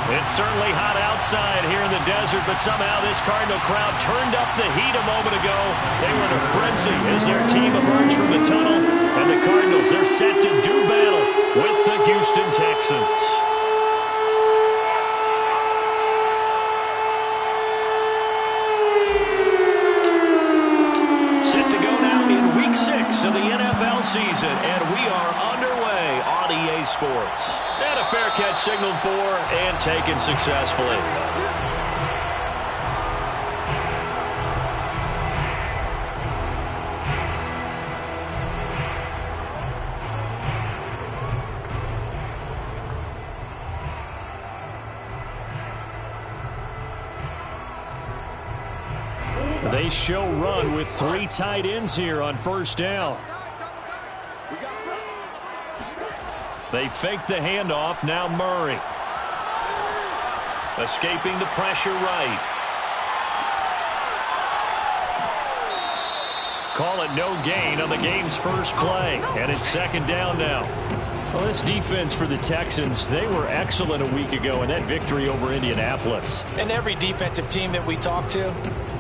It's certainly hot outside here in the desert, but somehow this Cardinal crowd turned up the heat a moment ago. They were in a frenzy as their team emerged from the tunnel, and the Cardinals are set to do battle with the Houston Texans. Set to go now in Week 6 of the NFL season, and we are underway on EA Sports. And a fair catch signaled for and taken successfully. They show run with 3 tight ends here on first down. They fake the handoff. Now Murray. Escaping the pressure right. Call it no gain on the game's first play. And it's second down now. Well, this defense for the Texans, they were excellent a week ago in that victory over Indianapolis. And every defensive team that we talk to,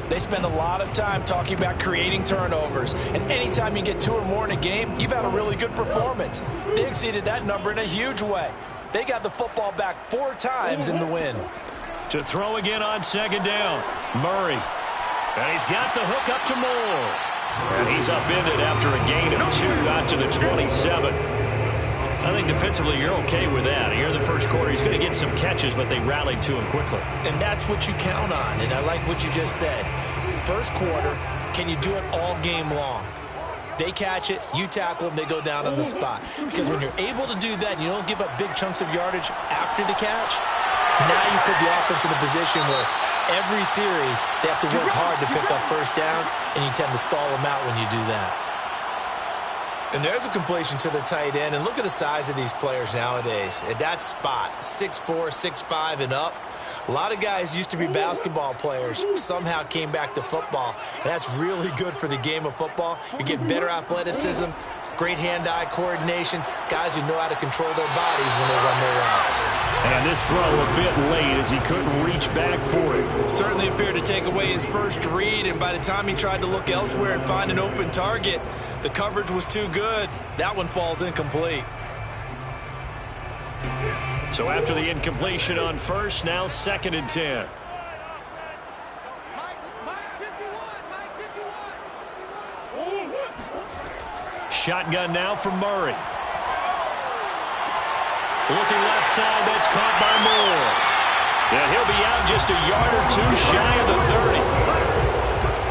they spend a lot of time talking about creating turnovers. And anytime you get 2 or more in a game, you've had a really good performance. They exceeded that number in a huge way. They got the football back 4 times in the win. To throw again on second down, Murray. And he's got the hook up to Moore. And he's upended after a gain of 2 out to the 27. I think defensively you're okay with that. Here in the first quarter, he's going to get some catches, but they rallied to him quickly. And that's what you count on, and I like what you just said. First quarter, can you do it all game long? They catch it, you tackle them, they go down on the spot. Because when you're able to do that, and you don't give up big chunks of yardage after the catch, now you put the offense in a position where every series they have to work hard to pick up first downs, and you tend to stall them out when you do that. And there's a completion to the tight end. And look at the size of these players nowadays. At that spot, 6'4", 6'5", and up. A lot of guys used to be basketball players, somehow came back to football. And that's really good for the game of football. You get better athleticism, great hand-eye coordination, guys who know how to control their bodies when they run their routes. And this throw a bit late as he couldn't reach back for it. Certainly appeared to take away his first read, and by the time he tried to look elsewhere and find an open target, the coverage was too good. That one falls incomplete. So after the incompletion on first, now 2nd and 10. Shotgun now from Murray. Looking left side, that's caught by Moore. And he'll be out just a yard or 2 shy of the 30.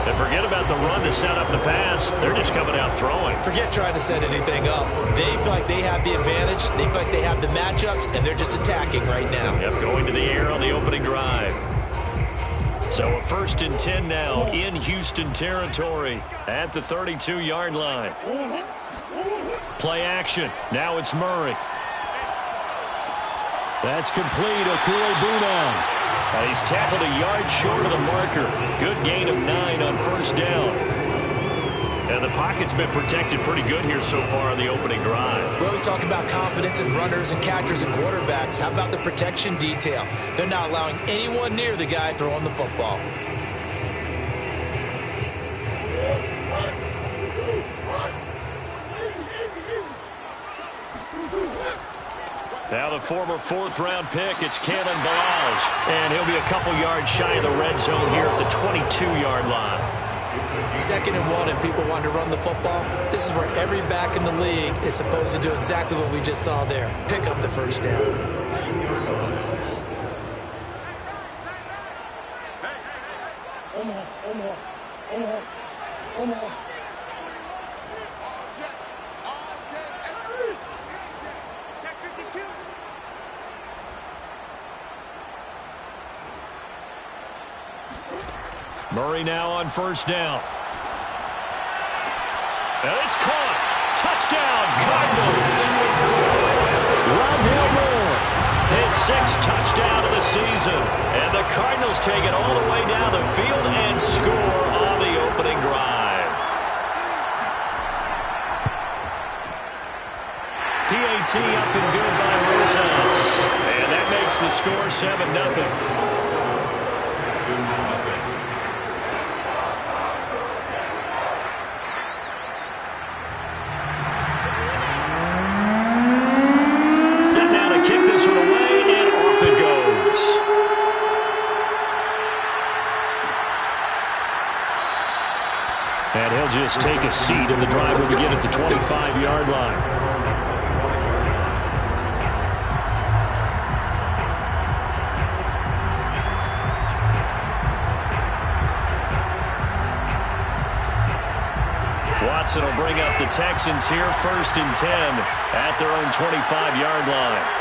And forget about the run to set up the pass. They're just coming out throwing. Forget trying to set anything up. They feel like they have the advantage. They feel like they have the matchups, and they're just attacking right now. Yep, going to the air on the opening drive. So a 1st and 10 now in Houston territory at the 32-yard line. Play action. Now it's Murray. That's complete. Okuegbunam. He's tackled a yard short of the marker. Good gain of 9 on first down. And the pocket's been protected pretty good here so far on the opening drive. We always talk about confidence in runners and catchers and quarterbacks. How about the protection detail? They're not allowing anyone near the guy throwing the football. Now the former 4th-round pick, it's Kalen Ballage. And he'll be a couple yards shy of the red zone here at the 22-yard line. 2nd and 1, and people want to run the football. This is where every back in the league is supposed to do exactly what we just saw there. Pick up the first down. Murray now on first down. And it's caught. Touchdown, Cardinals. Rondale Moore, his 6th touchdown of the season. And the Cardinals take it all the way down the field and score on the opening drive. PAT up and good by Rosas. And that makes It's the score 7-0. Kick this one away, and off it goes. And he'll just take a seat, and the drive will begin at the 25-yard line. Watson will bring up the Texans here, 1st and 10 at their own 25-yard line.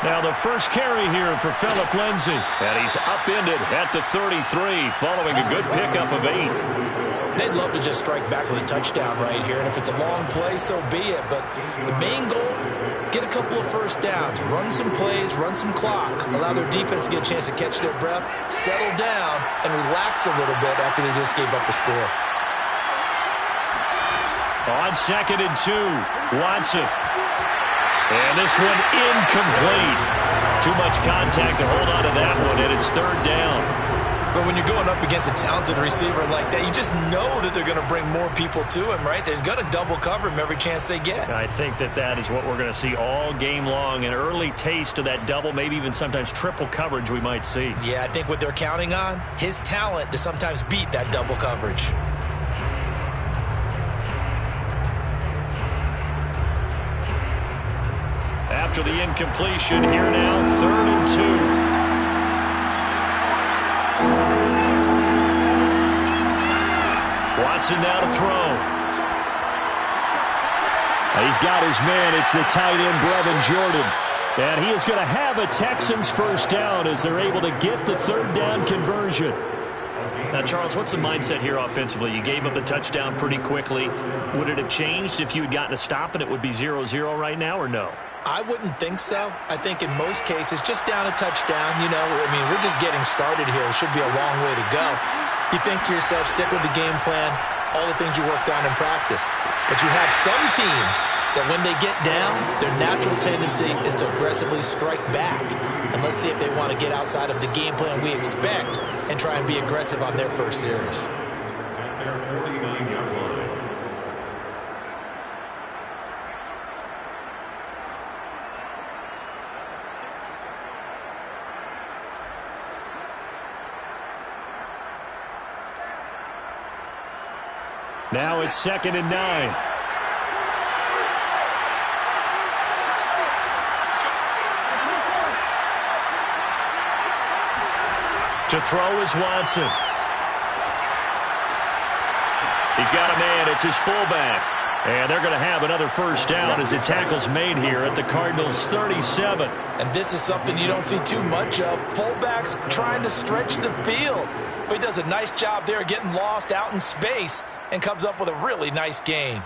Now the first carry here for Phillip Lindsay. And he's upended at the 33 following a good pickup of 8. They'd love to just strike back with a touchdown right here. And if it's a long play, so be it. But the main goal, get a couple of first downs. Run some plays, run some clock. Allow their defense to get a chance to catch their breath, settle down, and relax a little bit after they just gave up the score. On 2nd and 2, Watson. And this one incomplete. Too much contact to hold on to that one, and it's 3rd down. But when you're going up against a talented receiver like that, you just know that they're going to bring more people to him, right? They're going to double cover him every chance they get. I think that is what we're going to see all game long. An early taste of that double, maybe even sometimes triple coverage we might see. Yeah, I think what they're counting on, his talent to sometimes beat that double coverage. After the incompletion, here now, 3rd and 2. Watson now to throw. He's got his man. It's the tight end, Brevin Jordan. And he is going to have a Texans first down as they're able to get the 3rd down conversion. Now, Charles, what's the mindset here offensively? You gave up the touchdown pretty quickly. Would it have changed if you had gotten a stop and it would be 0-0 right now, or no? I wouldn't think so. I think in most cases, just down a touchdown, you know, I mean, we're just getting started here. It should be a long way to go. You think to yourself, stick with the game plan, all the things you worked on in practice. But you have some teams that when they get down, their natural tendency is to aggressively strike back. And let's see if they want to get outside of the game plan we expect and try and be aggressive on their first series. Now it's 2nd and 9. To throw is Watson. He's got a man. It's his fullback. And they're going to have another first down as the tackle's made here at the Cardinals' 37. And this is something you don't see too much of. Fullbacks trying to stretch the field. But he does a nice job there getting lost out in space and comes up with a really nice gain.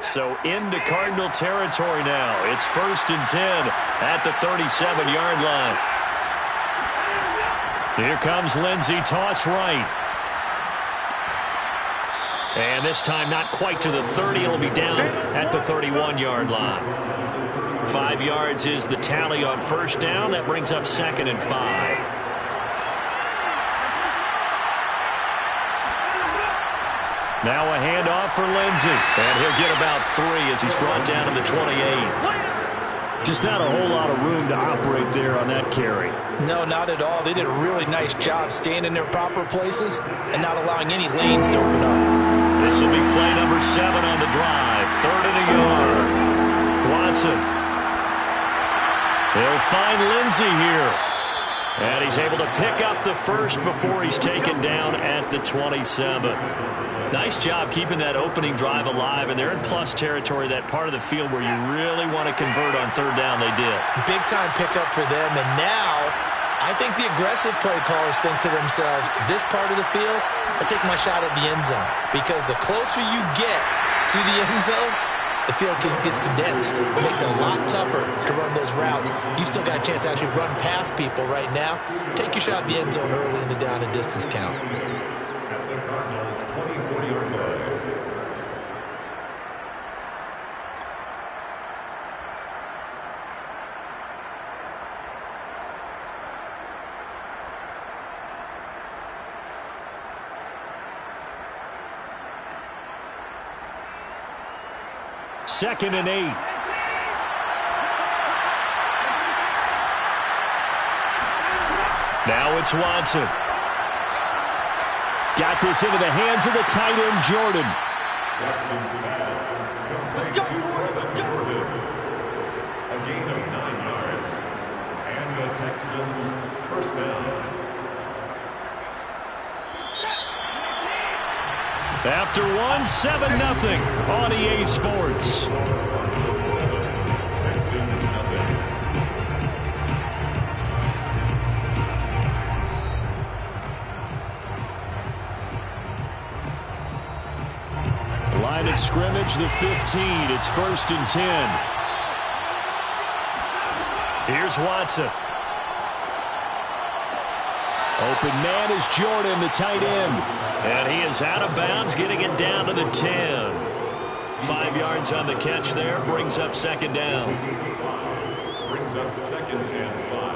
So into Cardinal territory now. It's 1st and 10 at the 37-yard line. Here comes Lindsay, toss right. And this time not quite to the 30. It'll be down at the 31-yard line. 5 yards is the tally on first down. That brings up 2nd and 5. Now a handoff for Lindsay. And he'll get about 3 as he's brought down to the 28. Just not a whole lot of room to operate there on that carry. No, not at all. They did a really nice job staying in their proper places and not allowing any lanes to open up. This will be play number 7 on the drive. 3rd and a yard. Watson. They'll find Lindsay here. And he's able to pick up the first before he's taken down at the 27. Nice job keeping that opening drive alive, and they're in plus territory, that part of the field where you really want to convert on 3rd down. They did. Big-time pickup for them, and now I think the aggressive play callers think to themselves, this part of the field, I take my shot at the end zone, because the closer you get to the end zone, the field gets condensed. It makes it a lot tougher to run those routes. You still got a chance to actually run past people right now. Take your shot at the end zone early in the down and distance count. At the Cardinals' 24-yard line. Second and 8. Now it's Watson. Got this into the hands of the tight end, Jordan. Watson's pass. Let's go. Jordan. A gain of 9 yards. And the Texans first down. After 1, 7-0 on EA Sports. 7, Texans nothing. Line of scrimmage, the 15. It's 1st and 10. Here's Watson. Open man is Jordan, the tight end. And he is out of bounds, getting it down to the 10. 5 yards on the catch there, brings up second down. Brings up 2nd and 5.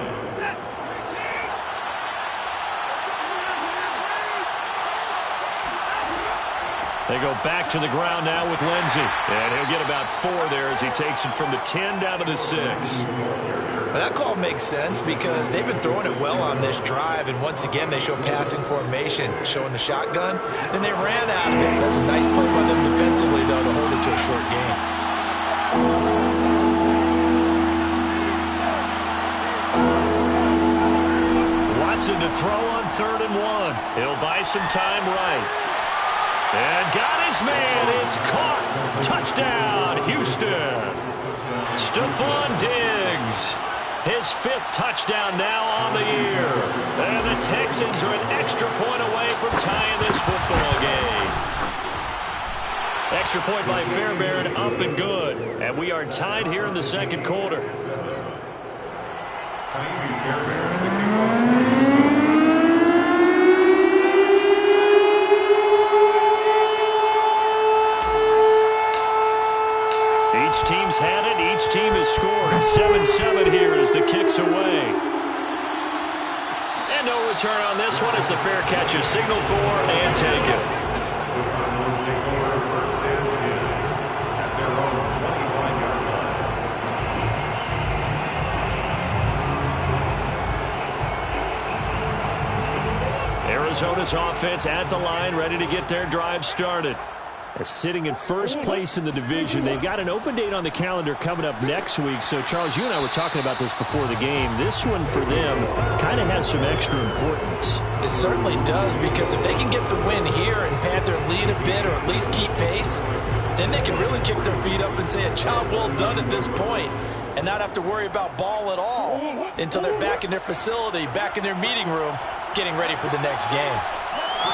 They go back to the ground now with Lindsey. And he'll get about 4 there as he takes it from the 10 down to the 6. Well, that call makes sense because they've been throwing it well on this drive, and once again they show passing formation, showing the shotgun. Then they ran out of it. That's a nice play by them defensively, though, to hold it to a short game. Watson to throw on 3rd and 1. He'll buy some time right. And got his man. It's caught. Touchdown, Houston. Stephon Diggs. His 5th touchdown now on the year. And the Texans are an extra point away from tying this football game. Extra point by Fairbairn, up and good. And we are tied here in the second quarter. Each team's had it. Each team has scored. 7-7 here as the kick's away. And no return on this one as the fair catch is signaled for and taken. The Cardinals take over 1st and 10 at their own 25-yard line. Arizona's offense at the line, ready to get their drive started. Sitting in first place in the division. They've got an open date on the calendar coming up next week. So, Charles, you and I were talking about this before the game. This one for them kind of has some extra importance. It certainly does, because if they can get the win here and pad their lead a bit or at least keep pace, then they can really kick their feet up and say a job well done at this point and not have to worry about ball at all until they're back in their facility, back in their meeting room, getting ready for the next game.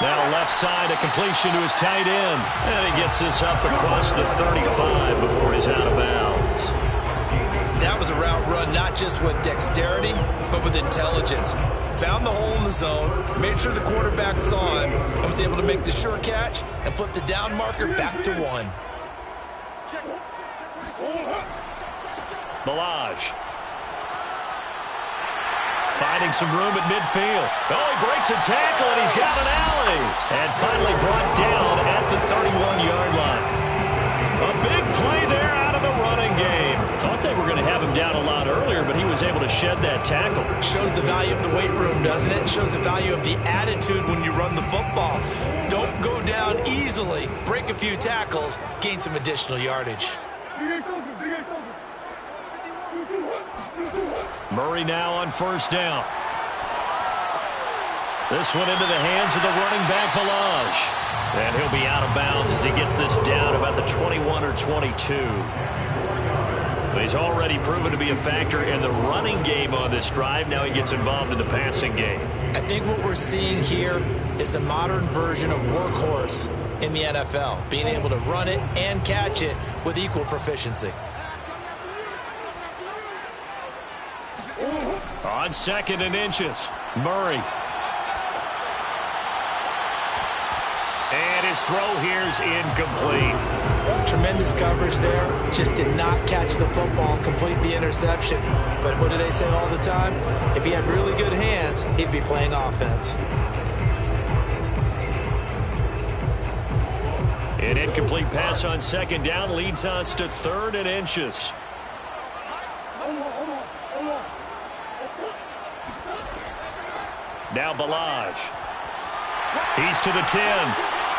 Now left side, a completion to his tight end. And he gets this up across the 35 before he's out of bounds. That was a route run not just with dexterity, but with intelligence. Found the hole in the zone, made sure the quarterback saw him, and was able to make the sure catch and flip the down marker back to 1. Balaj. Finding some room at midfield. Oh, he breaks a tackle, and he's got an alley. And finally brought down at the 31-yard line. A big play there out of the running game. Thought they were going to have him down a lot earlier, but he was able to shed that tackle. Shows the value of the weight room, doesn't it? Shows the value of the attitude when you run the football. Don't go down easily. Break a few tackles. Gain some additional yardage. Murray now on 1st down. This one into the hands of the running back, Balaj. And he'll be out of bounds as he gets this down about the 21 or 22. But he's already proven to be a factor in the running game on this drive. Now he gets involved in the passing game. I think what we're seeing here is a modern version of workhorse. in the NFL, being able to run it and catch it with equal proficiency. On 2nd and inches, Murray. And his throw here's incomplete. Tremendous coverage there. Just did not catch the football and complete the interception. But what do they say all the time? If he had really good hands, he'd be playing offense. An incomplete pass on 2nd down leads us to 3rd and inches. Now Balaj. He's to the 10.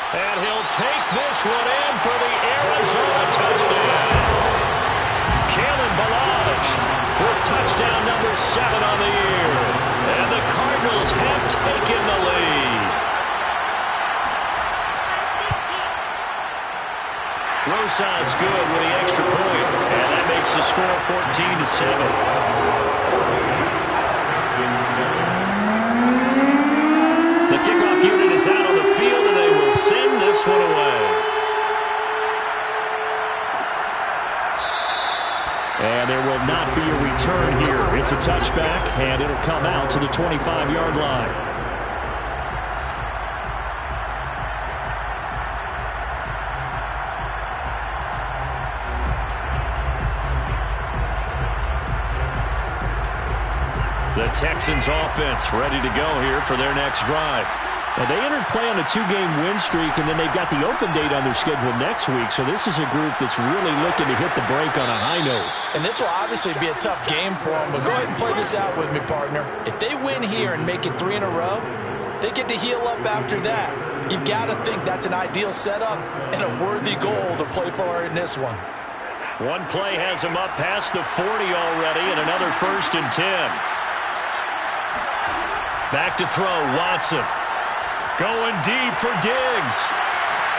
And he'll take this one in for the Arizona touchdown. Kalen Balaj with touchdown number 7 on the year. And the Cardinals have taken the lead. Rosas good with the extra point. And that makes the score 14-7. The kickoff unit is out on the field, and they will send this one away. And there will not be a return here. It's a touchback, and it'll come out to the 25-yard line. The Texans offense ready to go here for their next drive. Now, they entered play on a 2-game win streak, and then they've got the open date on their schedule next week. So this is a group that's really looking to hit the break on a high note. And this will obviously be a tough game for them, but go ahead and play this out with me, partner. If they win here and make it 3 in a row, they get to heal up after that. You've got to think that's an ideal setup and a worthy goal to play for in this one. One play has them up past the 40 already, and another 1st and 10. Back to throw, Watson. Going deep for Diggs.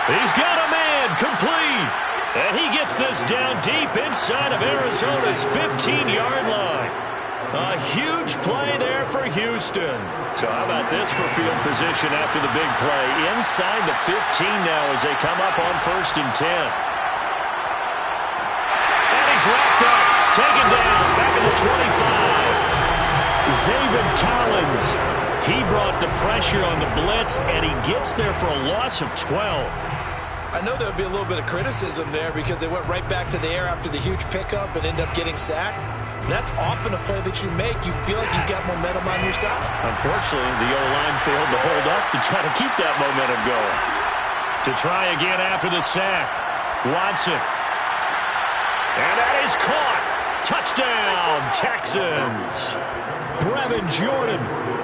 He's got a man, complete. And he gets this down deep inside of Arizona's 15-yard line. A huge play there for Houston. So how about this for field position after the big play? Inside the 15 now as they come up on 1st and 10. And he's wrapped up, taken down, back at the 25. Zaven Collins. He brought the pressure on the blitz, and he gets there for a loss of 12. I know there'll be a little bit of criticism there because they went right back to the air after the huge pickup and end up getting sacked. That's often a play that you make. You feel like you've got momentum on your side. Unfortunately, the O-line failed to hold up to try to keep that momentum going. To try again after the sack, Watson. And that is caught. Touchdown, Texans. Brevin Jordan,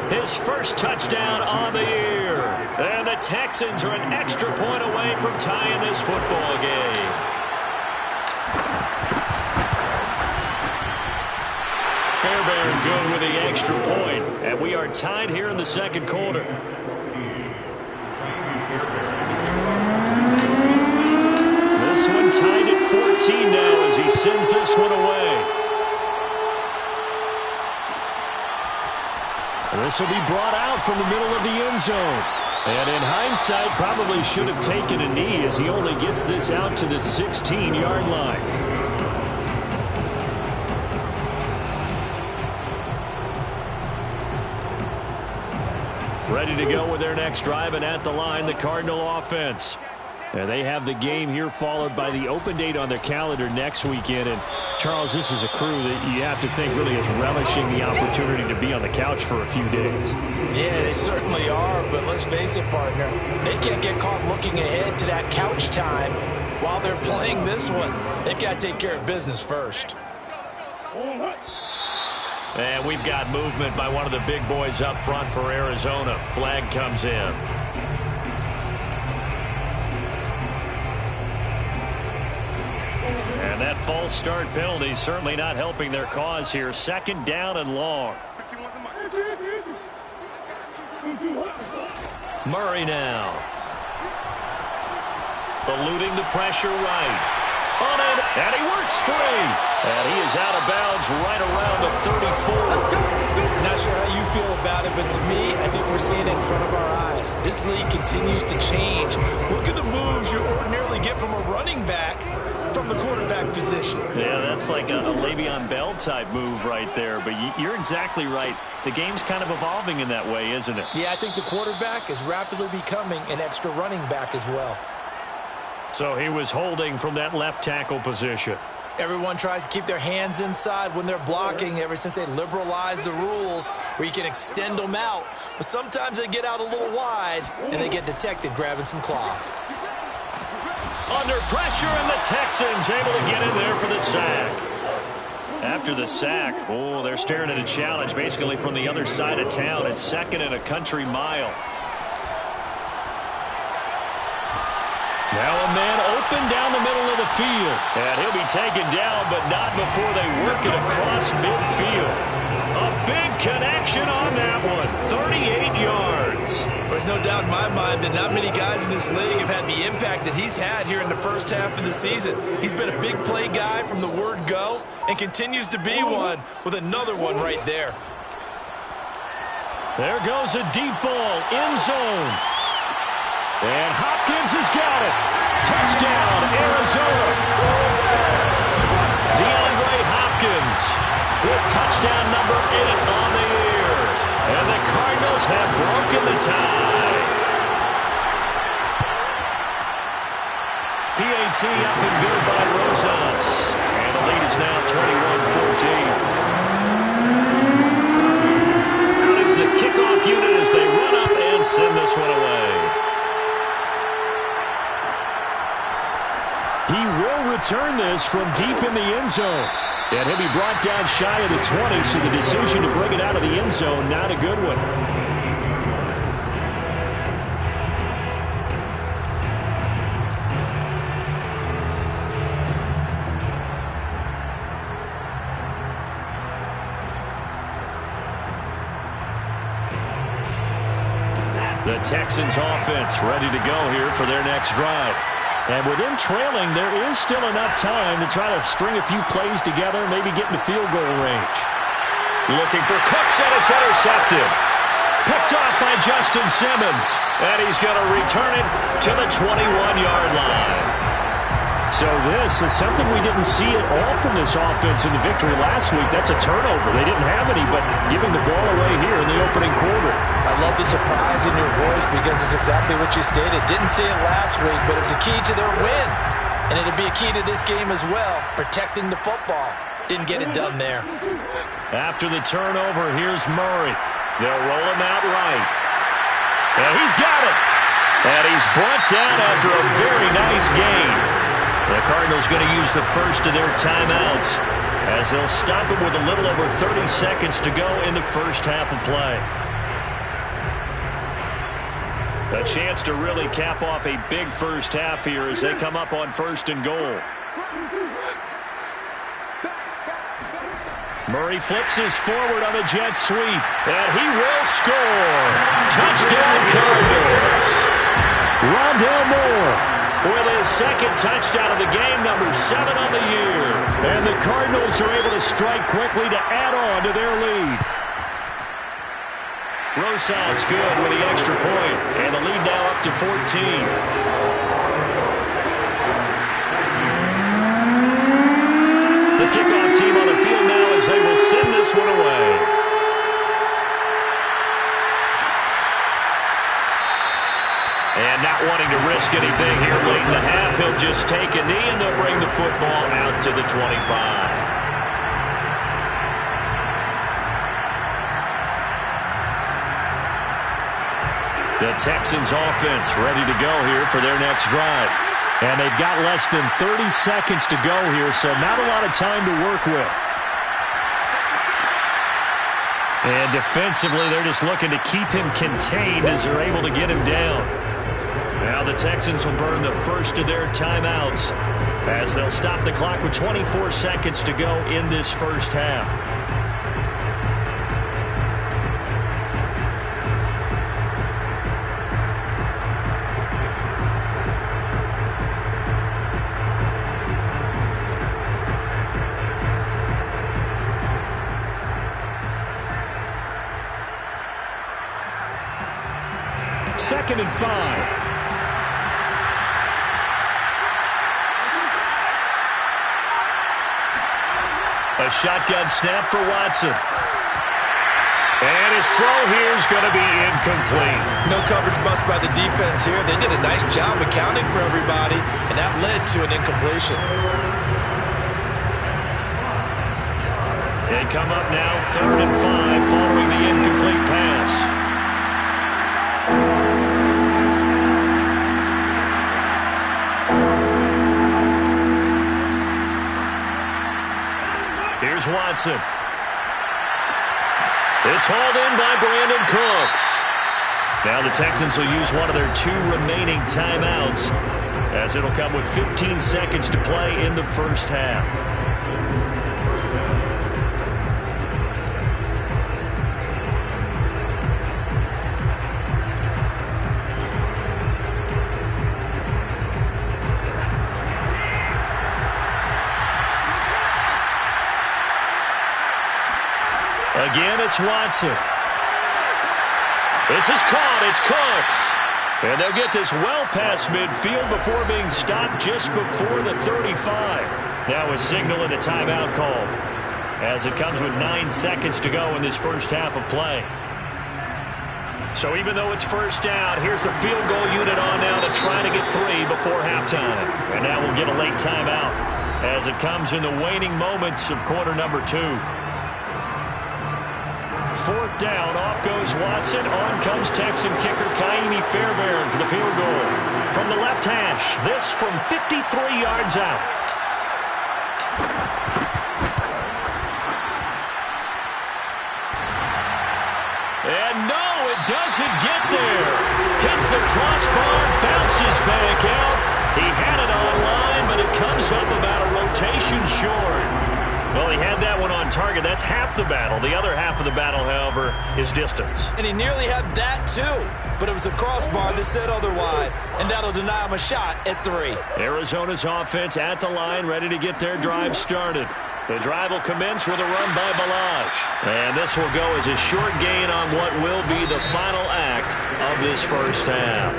his first touchdown on the year. And the Texans are an extra point away from tying this football game. Fairbairn good with the extra point. And we are tied here in the 2nd quarter. This one tied at 14 now as he sends this one away. This will be brought out from the middle of the end zone. And in hindsight, probably should have taken a knee as he only gets this out to the 16-yard line. Ready to go with their next drive, and at the line, the Cardinal offense. And they have the game here followed by the open date on their calendar next weekend. And, Charles, this is a crew that you have to think really is relishing the opportunity to be on the couch for a few days. Yeah, they certainly are, but let's face it, partner. They can't get caught looking ahead to that couch time while they're playing this one. They've got to take care of business first. And we've got movement by one of the big boys up front for Arizona. Flag comes in. And that false start penalty certainly not helping their cause here. 2nd down and long. Murray now. Eluding the pressure right. On it, and he works free. And he is out of bounds right around the 34. Not sure how you feel about it, but to me, I think we're seeing it in front of our eyes. This league continues to change. Look at the moves you ordinarily get from a running back from the quarterback position. Yeah, that's like a Le'Veon Bell type move right there, but you're exactly right. The game's kind of evolving in that way, isn't it? Yeah, I think the quarterback is rapidly becoming an extra running back as well. So he was holding from that left tackle position. Everyone tries to keep their hands inside when they're blocking ever since they liberalized the rules where you can extend them out. But sometimes they get out a little wide and they get detected grabbing some cloth. Under pressure, and the Texans able to get in there for the sack. After the sack, oh, they're staring at a challenge basically from the other side of town. It's 2nd and a country mile. Now a man open down the middle of the field. And he'll be taken down, but not before they work it across midfield. A big connection on that one. 38 yards. There's no doubt in my mind that not many guys in this league have had the impact that he's had here in the first half of the season. He's been a big play guy from the word go and continues to be one with another one right there. There goes a deep ball, end zone. And Hopkins has got it. Touchdown, Arizona. DeAndre Hopkins with touchdown number 8 on the year. And the Cardinals have broken the tie. PAT up and good by Rosas. And the lead is now 21-14. Out is the kickoff unit as they run up and send this one away. He will return this from deep in the end zone. And he'll be brought down shy of the 20, so the decision to bring it out of the end zone, not a good one. The Texans offense ready to go here for their next drive. And with them trailing, there is still enough time to try to string a few plays together, maybe get into field goal range. Looking for Cooks, and it's intercepted. Picked off by Justin Simmons. And he's going to return it to the 21-yard line. So this is something we didn't see at all from this offense in the victory last week. That's a turnover. They didn't have any, but giving the ball away here in the opening quarter. I love the surprise in your voice because it's exactly what you stated. Didn't see it last week, but it's a key to their win. And it'll be a key to this game as well, protecting the football. Didn't get it done there. After the turnover, here's Murray. They'll roll him out right. And he's got it. And he's brought down after a very nice game. The Cardinals going to use the first of their timeouts as they'll stop him with a little over 30 seconds to go in the first half of play. A chance to really cap off a big first half here as they come up on 1st and goal. Murray flips his forward on a jet sweep, and he will score. Touchdown Cardinals. Rondale Moore with his second touchdown of the game, number 7 on the year. And the Cardinals are able to strike quickly to add on to their lead. Rosas good with the extra point, and the lead now up to 14. The kickoff team on the field now as they will send this one away. And not wanting to risk anything here late in the half, he'll just take a knee and they'll bring the football out to the 25. The Texans offense ready to go here for their next drive. And they've got less than 30 seconds to go here, so not a lot of time to work with. And defensively, they're just looking to keep him contained as they're able to get him down. Now the Texans will burn the first of their timeouts as they'll stop the clock with 24 seconds to go in this first half. 2nd and 5. A shotgun snap for Watson. And his throw here is going to be incomplete. No coverage bust by the defense here. They did a nice job accounting for everybody, and that led to an incompletion. They come up now 3rd and 5 following the incomplete pass. Here's Watson. It's hauled in by Brandon Cooks. Now the Texans will use one of their 2 remaining timeouts, as it'll come with 15 seconds to play in the first half. Again, it's Watson. This is caught. It's Cooks. And they'll get this well past midfield before being stopped just before the 35. Now a signal and a timeout call, as it comes with 9 seconds to go in this first half of play. So even though it's first down, here's the field goal unit on now to try to get 3 before halftime. And now we'll get a late timeout as it comes in the waning moments of quarter number 2. 4th down, off goes Watson. On comes Texan kicker Kaimi Fairbairn for the field goal. From the left hash, this from 53 yards out. And no, it doesn't get there. Hits the crossbar, bounces back out. He had it online, but it comes up about a rotation short. Well, he had that one on target. That's half the battle. The other half of the battle, however, is distance. And he nearly had that, too. But it was a crossbar that said otherwise, and that'll deny him a shot at 3. Arizona's offense at the line, ready to get their drive started. The drive will commence with a run by Balazs. And this will go as a short gain on what will be the final act of this first half.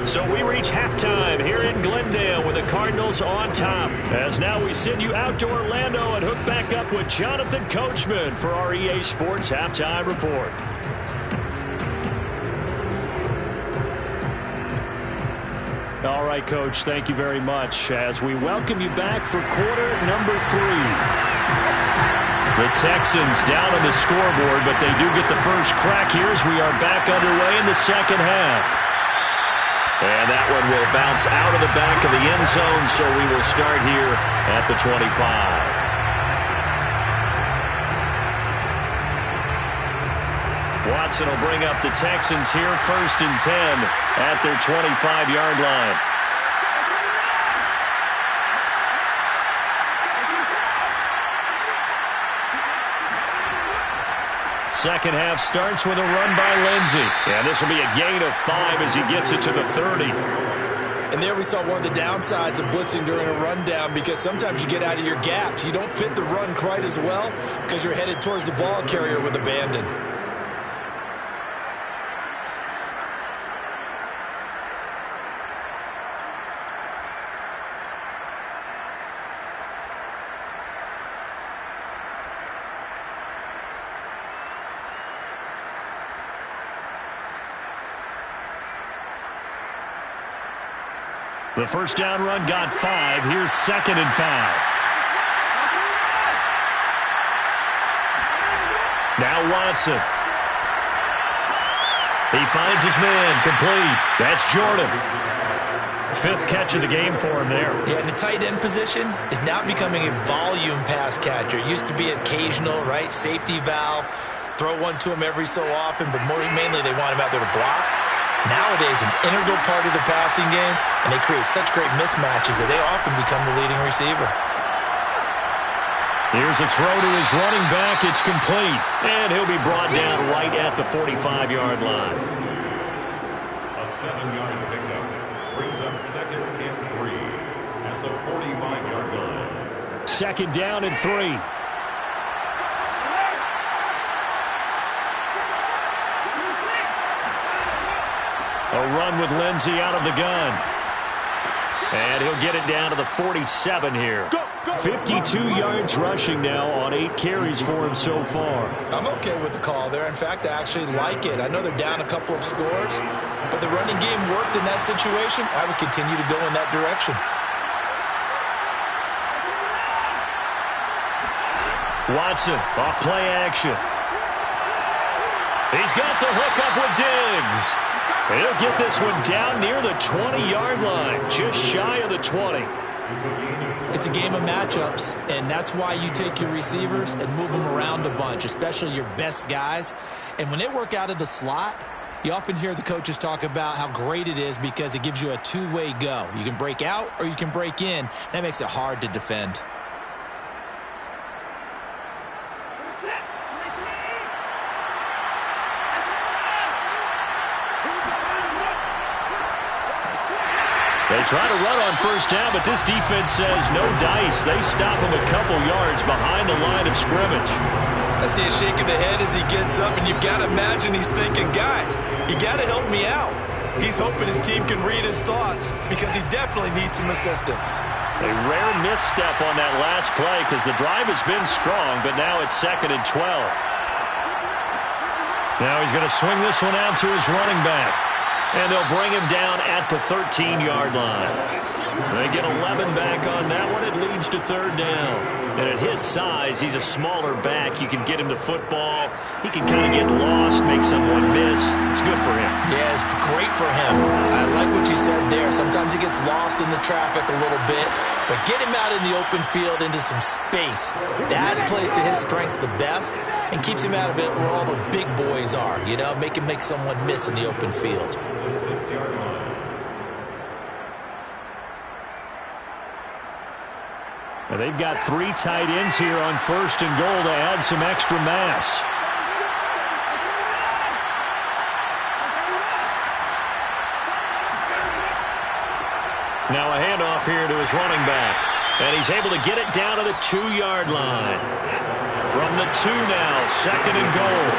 So we reach halftime here in Glendale with the Cardinals on top. As now we send you out to Orlando and hook back up with Jonathan Coachman for our EA Sports Halftime Report. All right, Coach, thank you very much as we welcome you back for quarter number 3. The Texans down on the scoreboard, but they do get the first crack here as we are back underway in the second half. And that one will bounce out of the back of the end zone, so we will start here at the 25. Watson will bring up the Texans here 1st and 10 at their 25-yard line. Second half starts with a run by Lindsey. And this will be a gain of 5 as he gets it to the 30. And there we saw one of the downsides of blitzing during a rundown, because sometimes you get out of your gaps. You don't fit the run quite as well because you're headed towards the ball carrier with abandon. The first down run got 5. Here's 2nd and 5. Now Watson. He finds his man, complete. That's Jordan. 5th catch of the game for him there. Yeah, and the tight end position is now becoming a volume pass catcher. It used to be occasional, right? Safety valve. Throw one to him every so often, but mainly they want him out there to block. Nowadays, an integral part of the passing game, and they create such great mismatches that they often become the leading receiver. Here's a throw to his running back. It's complete, and he'll be brought down right at the 45-yard line. A 7-yard pickup brings up 2nd and 3 at the 45-yard line. 2nd down and 3. A run with Lindsey out of the gun. And he'll get it down to the 47 here. 52 yards rushing now on 8 carries for him so far. I'm okay with the call there. In fact, I actually like it. I know they're down a couple of scores, but the running game worked in that situation. I would continue to go in that direction. Watson off play action. He's got the hook up with Diggs. He'll get this one down near the 20-yard line, just shy of the 20. It's a game of matchups, and that's why you take your receivers and move them around a bunch, especially your best guys. And when they work out of the slot, you often hear the coaches talk about how great it is because it gives you a two-way go. You can break out or you can break in. That makes it hard to defend. They try to run on first down, but this defense says no dice. They stop him a couple yards behind the line of scrimmage. I see a shake of the head as he gets up, and you've got to imagine he's thinking, guys, you got to help me out. He's hoping his team can read his thoughts because he definitely needs some assistance. A rare misstep on that last play because the drive has been strong, but now it's 2nd and 12. Now he's going to swing this one out to his running back. And they'll bring him down at the 13-yard line. They get 11 back on that one. It leads to 3rd down. And at his size, he's a smaller back. You can get him the football. He can kind of get lost, make someone miss. It's good for him. Yeah, it's great for him. I like what you said there. Sometimes he gets lost in the traffic a little bit. But get him out in the open field into some space. That plays to his strengths the best and keeps him out of it where all the big boys are. You know, make him make someone miss in the open field. 6-yard line. Now they've got 3 tight ends here on 1st and goal to add some extra mass. Now a handoff here to his running back. And he's able to get it down to the 2-yard line. From the 2 now, 2nd and goal.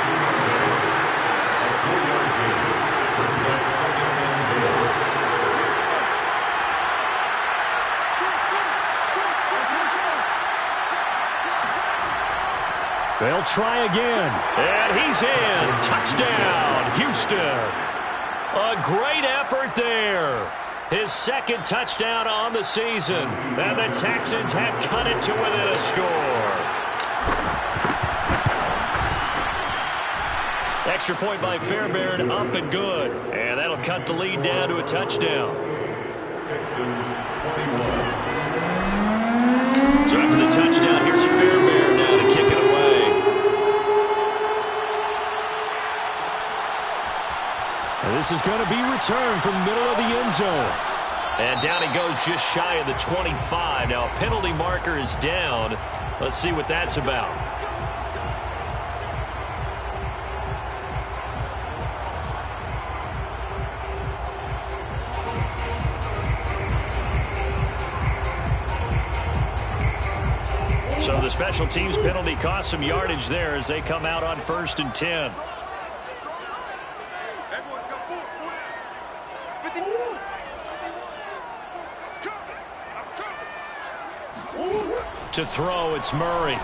They'll try again. And he's in. Touchdown, Houston. A great effort there. His 2nd touchdown on the season. And the Texans have cut it to within a score. Extra point by Fairbairn, up and good. And that'll cut the lead down to a touchdown. Texans 21. So after the touchdown, here's Fairbairn now to kick it away. And this is going to be returned from the middle of the end zone. And down he goes just shy of the 25. Now a penalty marker is down. Let's see what that's about. So the special teams penalty cost some yardage there as they come out on 1st and 10. To throw, it's Murray.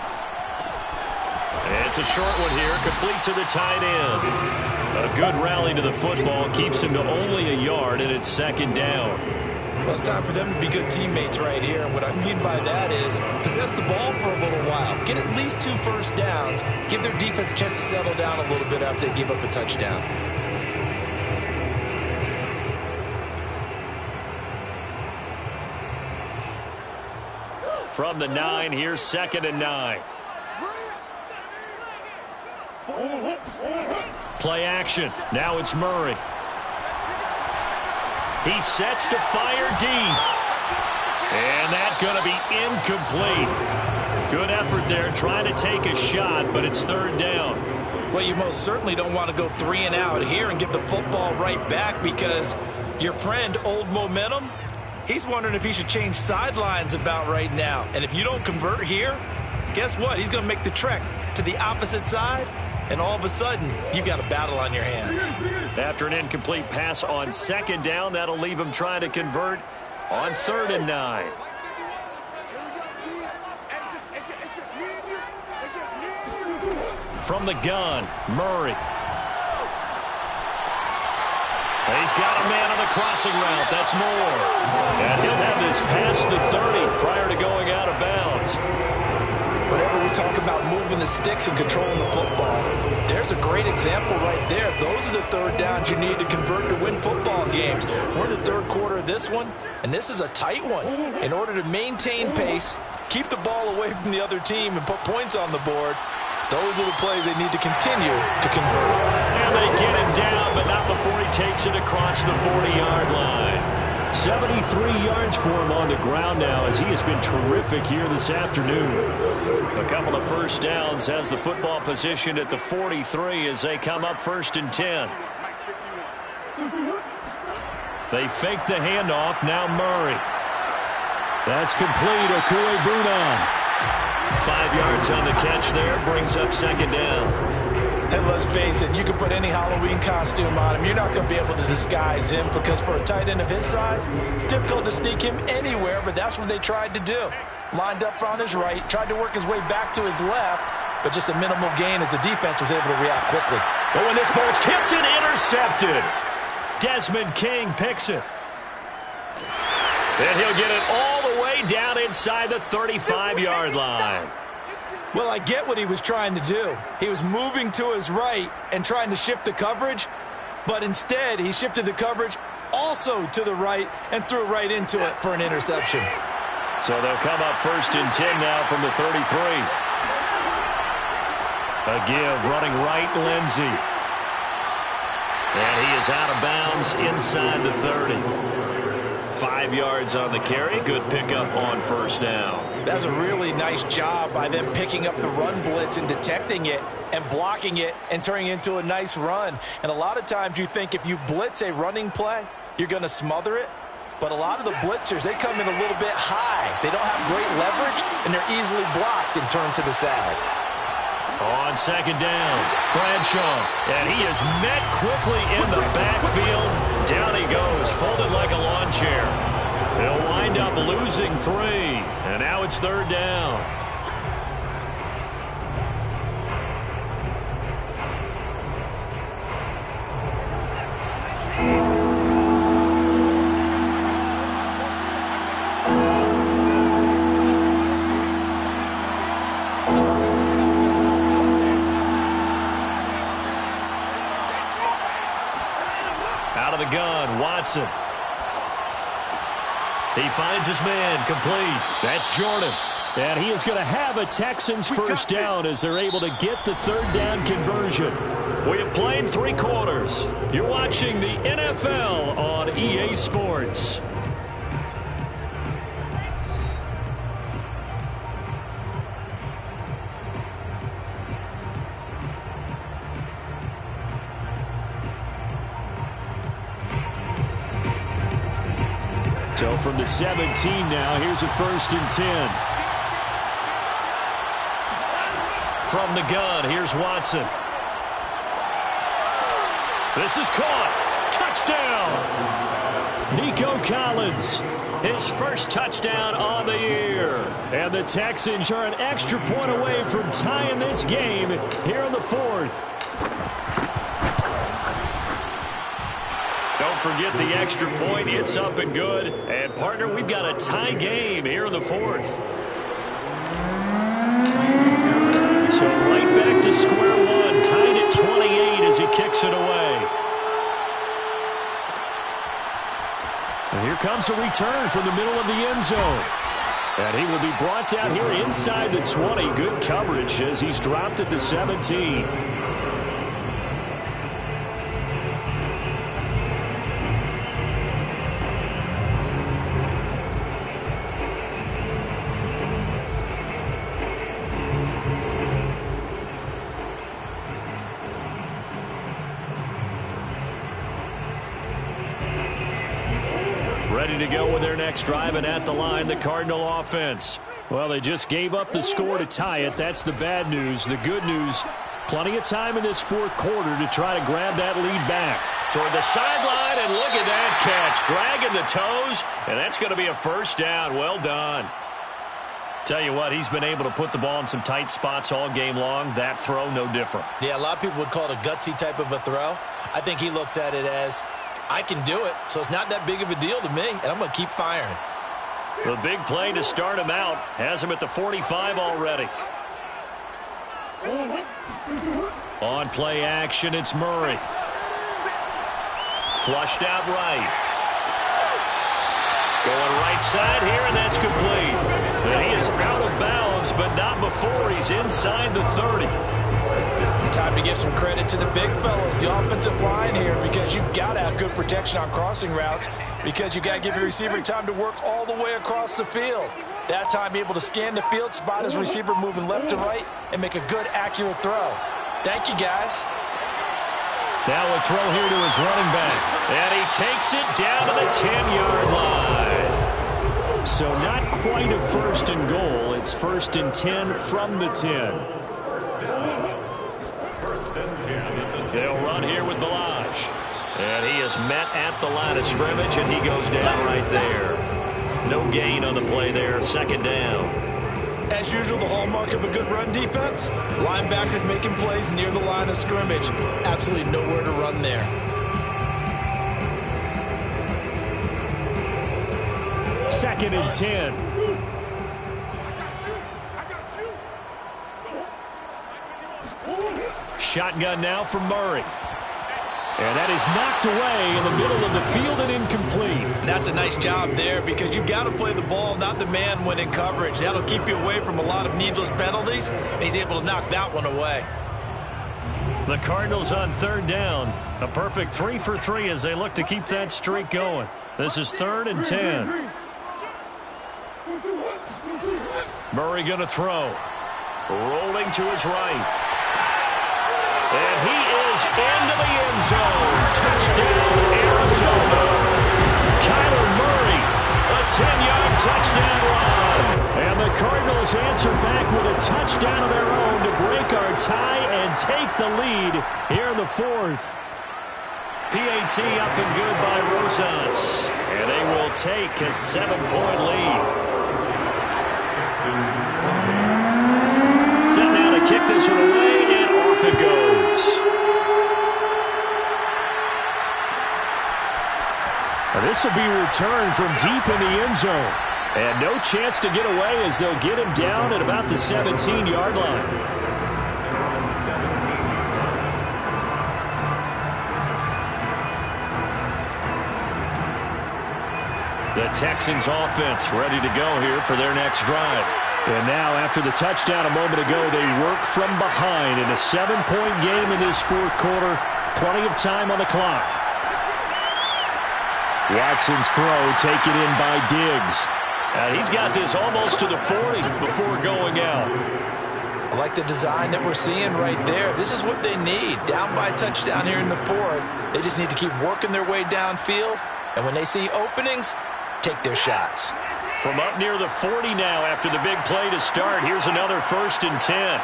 It's a short one here, complete to the tight end. A good rally to the football keeps him to only a yard, and it's 2nd down. Well, it's time for them to be good teammates right here. And what I mean by that is possess the ball for a little while. Get at least 2 first downs. Give their defense a chance to settle down a little bit after they give up a touchdown. From the 9, here's 2nd and 9. Play action. Now it's Murray. He sets to fire deep. And that's going to be incomplete. Good effort there trying to take a shot, but it's 3rd down. Well, you most certainly don't want to go 3 and out here and give the football right back because your friend, Old Momentum, he's wondering if he should change sidelines about right now. And if you don't convert here, guess what? He's going to make the trek to the opposite side and all of a sudden, you've got a battle on your hands. After an incomplete pass on second down, that'll leave him trying to convert on 3rd and 9. From the gun, Murray. He's got a man on the crossing route. That's Moore. And he'll have this past the 30 prior to going out of bounds. Whenever we talk about moving the sticks and controlling the football, there's a great example right there. Those are the 3rd downs you need to convert to win football games. We're in the 3rd quarter of this one, and this is a tight one. In order to maintain pace, keep the ball away from the other team, and put points on the board, those are the plays they need to continue to convert. And they get him down, but not before he takes it across the 40-yard line. 73 yards for him on the ground now, as he has been terrific here this afternoon. A couple of first downs, has the football position at the 43 as they come up 1st and 10. They fake the handoff. Now Murray. That's complete. Okuegbunam. 5 yards on the catch there, brings up 2nd down. And let's face it, you can put any Halloween costume on him. You're not going to be able to disguise him, because for a tight end of his size, difficult to sneak him anywhere, but that's what they tried to do. Lined up on his right, tried to work his way back to his left, but just a minimal gain as the defense was able to react quickly. Oh, and this ball's tipped and intercepted. Desmond King picks it. And he'll get it all the way down inside the 35-yard line. Well, I get what he was trying to do. He was moving to his right and trying to shift the coverage, but instead he shifted the coverage also to the right and threw right into it for an interception. So they'll come up 1st and 10 now from the 33. A give, running right, Lindsey. And he is out of bounds inside the 30. 5 yards on the carry. Good pickup on 1st down. That's a really nice job by them picking up the run blitz and detecting it and blocking it and turning it into a nice run. And a lot of times you think if you blitz a running play, you're going to smother it. But a lot of the blitzers, they come in a little bit high. They don't have great leverage, and they're easily blocked and turned to the side. On 2nd down, Bradshaw. And he is met quickly in the backfield. Down he goes, folded like a lawn chair. They'll wind up losing 3. And now it's 3rd down. Out of the gun, Watson. He finds his man, complete. That's Jordan. And he is going to have a Texans first down as they're able to get the 3rd down conversion. We have played 3 quarters. You're watching the NFL on EA Sports. So from the 17 now, here's a 1st and 10. From the gun, here's Watson. This is caught. Touchdown! Nico Collins, his first touchdown on the year. And the Texans are an extra point away from tying this game here in the 4th. Don't forget the extra point. It's up and good. And, partner, we've got a tie game here in the 4th. So right back to square one. Tied at 28 as he kicks it away. And here comes a return from the middle of the end zone. And he will be brought down here inside the 20. Good coverage as he's dropped at the 17. Ready to go with their next drive, and at the line, the Cardinal offense. Well, they just gave up the score to tie it. That's the bad news. The good news, Plenty of time in this fourth quarter to try to grab that lead back. Toward the sideline, and look at that catch. Dragging the toes, and that's going to be a first down. Well done. Tell you what, he's been able to put the ball in some tight spots all game long. That throw, no different. Yeah, a lot of people would call it a gutsy type of a throw. I think he looks at it as, I can do it, so it's not that big of a deal to me, and I'm going to keep firing. The big play to start him out has him at the 45 already. On play action, it's Murray. Flushed out right. Going right side here, and that's complete. And he is out of bounds, but not before he's inside the 30. Time to give some credit to the big fellas, the offensive line here, because you've got to have good protection on crossing routes, because you've got to give your receiver time to work all the way across the field. That time, able to scan the field, spot his receiver moving left to right, and make a good, accurate throw. Thank you, guys. Now a throw here to his running back. And he takes it down to the 10-yard line. So not quite a first and goal. It's first and 10 from the 10. First and 10. They'll run here with Balaj. And he is met at the line of scrimmage, and he goes down right there. No gain on the play there. Second down. As usual, the hallmark of a good run defense, linebackers making plays near the line of scrimmage. Absolutely nowhere to run there. Second and 10. Shotgun now from Murray. And that is knocked away in the middle of the field and incomplete. That's a nice job there, because you've got to play the ball, not the man when in coverage. That'll keep you away from a lot of needless penalties, and he's able to knock that one away. The Cardinals on third down. A perfect 3 for 3 as they look to keep that streak going. This is third and 10. Murray going to throw. Rolling to his right. And he is into the end zone. Touchdown, Arizona. Kyler Murray, a 10-yard touchdown run. And the Cardinals answer back with a touchdown of their own to break our tie and take the lead here in the fourth. PAT up and good by Rosas. And they will take a 7-point lead. Set now to kick this one away, and off it goes. And this will be returned from deep in the end zone. And no chance to get away as they'll get him down at about the 17-yard line. The Texans offense ready to go here for their next drive. And now, after the touchdown a moment ago, they work from behind in a 7-point game in this fourth quarter. Plenty of time on the clock. Watson's throw taken in by Diggs. And he's got this almost to the 40 before going out. I like the design that we're seeing right there. This is what they need. Down by a touchdown here in the fourth. They just need to keep working their way downfield. And when they see openings, take their shots. From up near the 40 now after the big play to start. Here's another first and 10.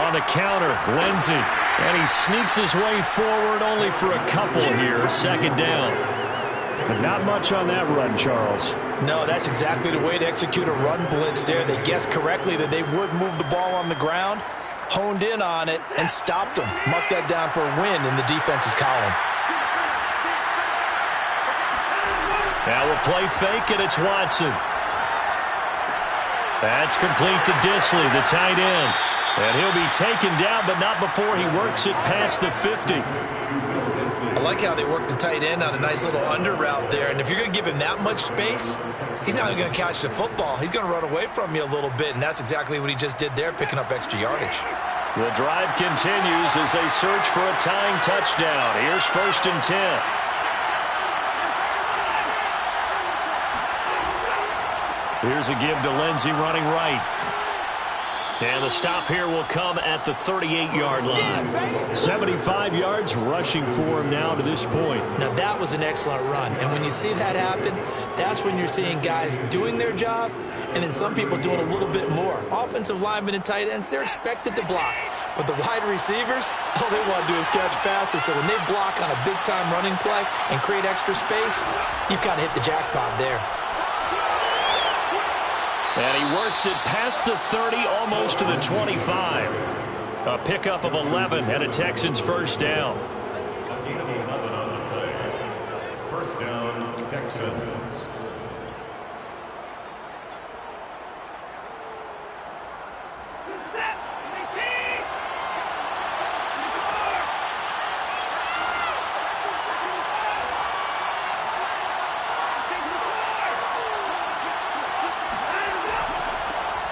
On the counter, Lindsey. And he sneaks his way forward only for a couple here. Second down. But not much on that run, Charles. No, that's exactly the way to execute a run blitz there. They guessed correctly that they would move the ball on the ground, honed in on it, and stopped them. Mark that down for a win in the defense's column. Now a play fake, and it's Watson. That's complete to Disley, the tight end. And he'll be taken down, but not before he works it past the 50. I like how they work the tight end on a nice little under route there. And if you're going to give him that much space, he's not going to catch the football. He's going to run away from you a little bit, and that's exactly what he just did there, picking up extra yardage. The drive continues as they search for a tying touchdown. Here's first and 10. Here's a give to Lindsey running right. And the stop here will come at the 38-yard line. 75 yards rushing for him now to this point. Now, that was an excellent run. And when you see that happen, that's when you're seeing guys doing their job and then some people doing a little bit more. Offensive linemen and tight ends, they're expected to block. But the wide receivers, all they want to do is catch passes. So when they block on a big-time running play and create extra space, you've kind of hit the jackpot there. And he works it past the 30, almost to the 25. A pickup of 11 and a Texans first down. A gain of 11 on the play. First down, Texans.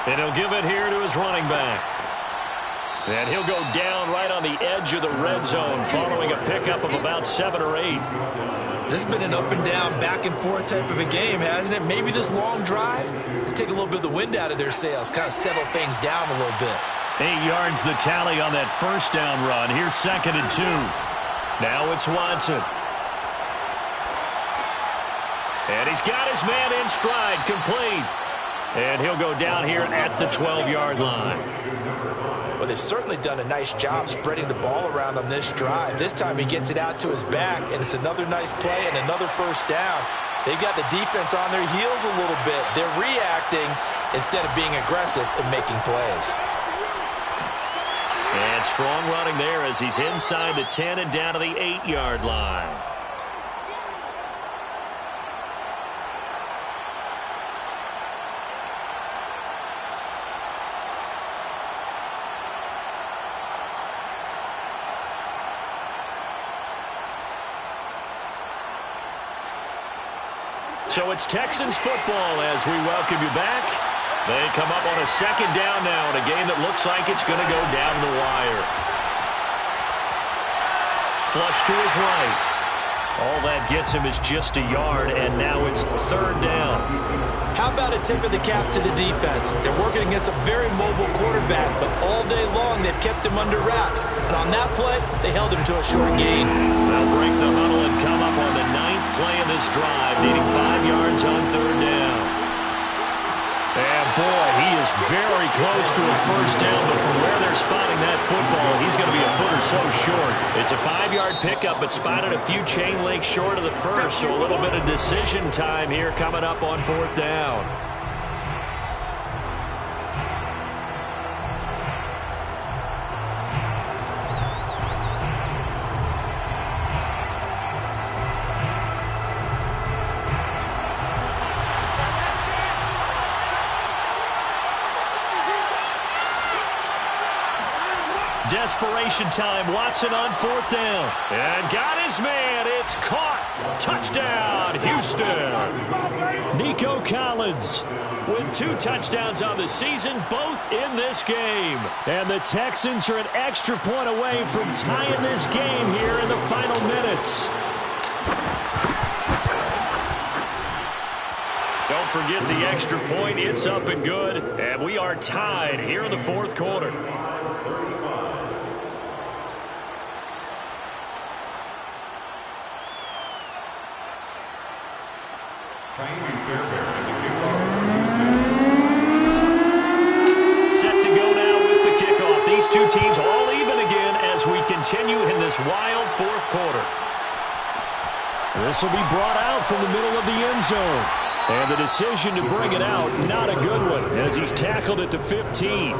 And he'll give it here to his running back. And he'll go down right on the edge of the red zone following a pickup of about 7 or 8. This has been an up and down, back and forth type of a game, hasn't it? Maybe this long drive will take a little bit of the wind out of their sails, kind of settle things down a little bit. 8 yards the tally on that first down run. Here's 2nd and 2. Now it's Watson. And he's got his man in stride, complete. And he'll go down here at the 12-yard line. Well, they've certainly done a nice job spreading the ball around on this drive. This time he gets it out to his back, and it's another nice play and another first down. They've got the defense on their heels a little bit. They're reacting instead of being aggressive and making plays. And strong running there as he's inside the 10 and down to the 8-yard line. So it's Texans football as we welcome you back. They come up on a 2nd down now in a game that looks like it's going to go down the wire. Flush to his right. All that gets him is just a yard, and now it's 3rd down. How about a tip of the cap to the defense? They're working against a very mobile quarterback, but all day long they've kept him under wraps. And on that play, they held him to a short gain. They'll break the huddle and come up on the 9th play of this drive, needing 5 yards on 3rd down. And boy, he is very close to a first down, but from where they're spotting that football, he's going to be a foot or so short. It's a 5-yard pickup, but spotted a few chain links short of the first, so a little bit of decision time here coming up on 4th down. Desperation time. Watson on 4th down. And got his man. It's caught. Touchdown, Houston. Nico Collins with 2 touchdowns on the season, both in this game. And the Texans are an extra point away from tying this game here in the final minutes. Don't forget the extra point. It's up and good. And we are tied here in the 4th quarter. Set to go now with the kickoff. These two teams all even again as we continue in this wild 4th quarter. This will be brought out from the middle of the end zone. And the decision to bring it out, not a good one, as he's tackled at the 15.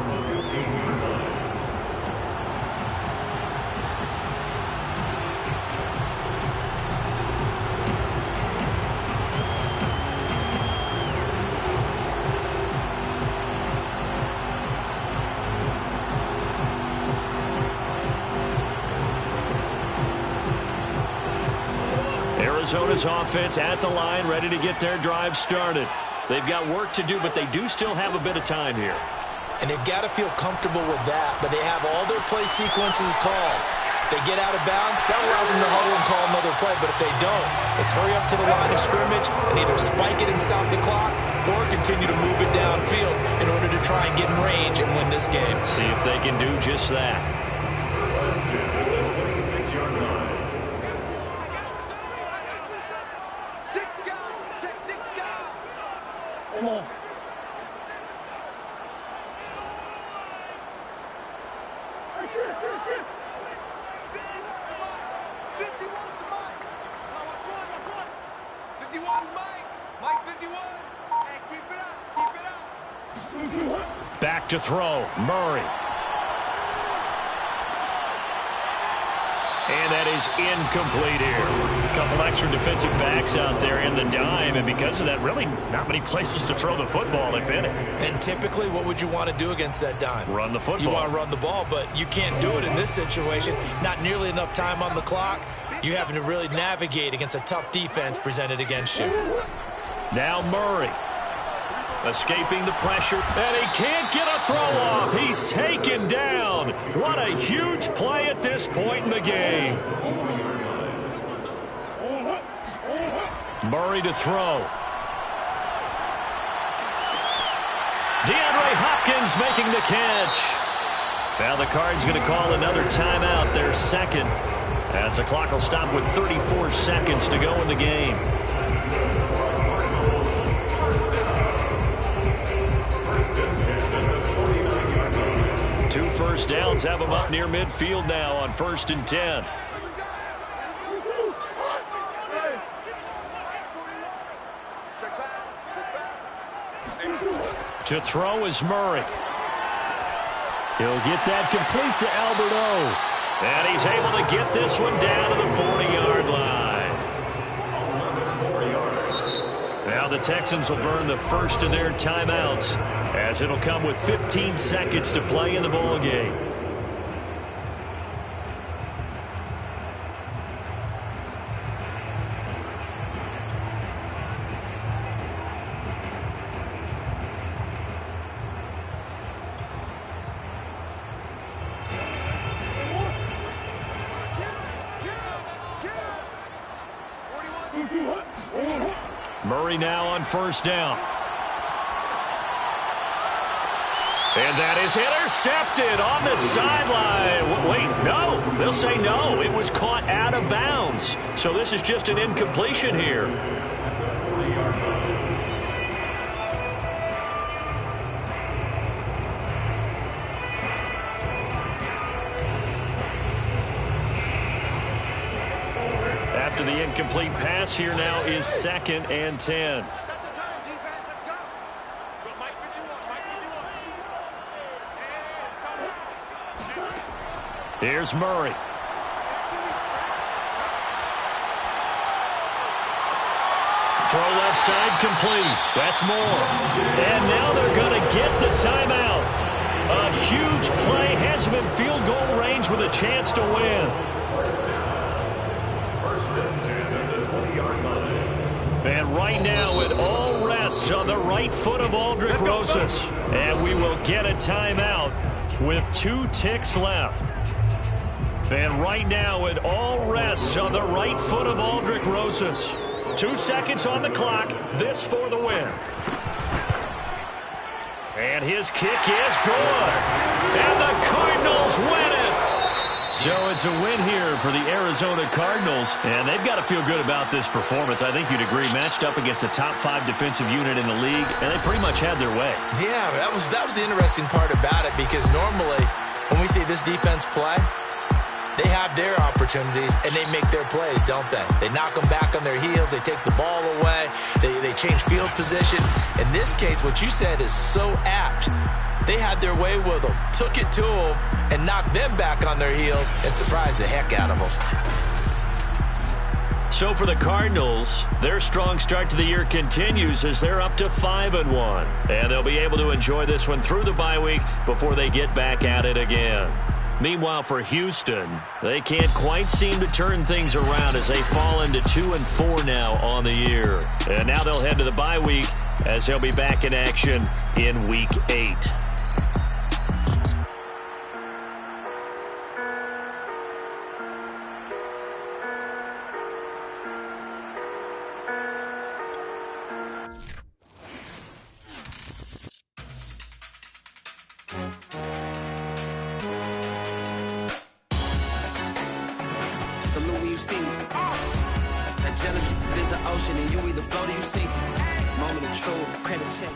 Arizona's offense at the line, ready to get their drive started. They've got work to do, but they do still have a bit of time here. And they've got to feel comfortable with that, but they have all their play sequences called. If they get out of bounds, that allows them to huddle and call another play, but if they don't, it's hurry up to the line of scrimmage and either spike it and stop the clock or continue to move it downfield in order to try and get in range and win this game. See if they can do just that. 26-yard line. Back to throw, Murray. And that is incomplete here. A couple extra defensive backs out there in the dime, and because of that, really not many places to throw the football, if any. And typically, what would you want to do against that dime? Run the football. You want to run the ball, but you can't do it in this situation. Not nearly enough time on the clock. You having to really navigate against a tough defense presented against you. Now Murray. Escaping the pressure, and he can't get a throw off. He's taken down. What a huge play at this point in the game. Murray to throw. DeAndre Hopkins making the catch. Now the Cards going to call another timeout, their second, as the clock will stop with 34 seconds to go in the game. Two first downs have them up near midfield now on 1st and 10. To throw is Murray. He'll get that complete to Alberto. And he's able to get this one down to the 40-yard line. Now the Texans will burn the first of their timeouts, as it'll come with 15 seconds to play in the ball game. Murray now on first down. And that is intercepted on the sideline. Wait, no. They'll say no. It was caught out of bounds. So this is just an incompletion here. After the incomplete pass, here now is 2nd and 10. Here's Murray. Throw left side complete. That's more. And now they're going to get the timeout. A huge play has him in field goal range with a chance to win. And right now it all rests on the right foot of Aldrick Rosas. And we will get a timeout with 2 ticks left. And right now it all rests on the right foot of Aldrick Rosas. 2 seconds on the clock. This for the win. And his kick is good. And the Cardinals win it. So it's a win here for the Arizona Cardinals, and they've got to feel good about this performance. I think you'd agree, matched up against a top 5 defensive unit in the league, and they pretty much had their way. Yeah, that was the interesting part about it, because normally when we see this defense play, they have their opportunities and they make their plays, don't they? They knock them back on their heels, they take the ball away, they change field position. In this case, what you said is so apt. They had their way with them, took it to them, and knocked them back on their heels and surprised the heck out of them. So for the Cardinals, their strong start to the year continues as they're up to 5-1. And they'll be able to enjoy this one through the bye week before they get back at it again. Meanwhile, for Houston, they can't quite seem to turn things around as they fall into 2-4 now on the year. And now they'll head to the bye week as they'll be back in action in Week 8. Salute when you see me. That jealousy, there's an ocean, and you either float or you sink. Moment of truth, credit check.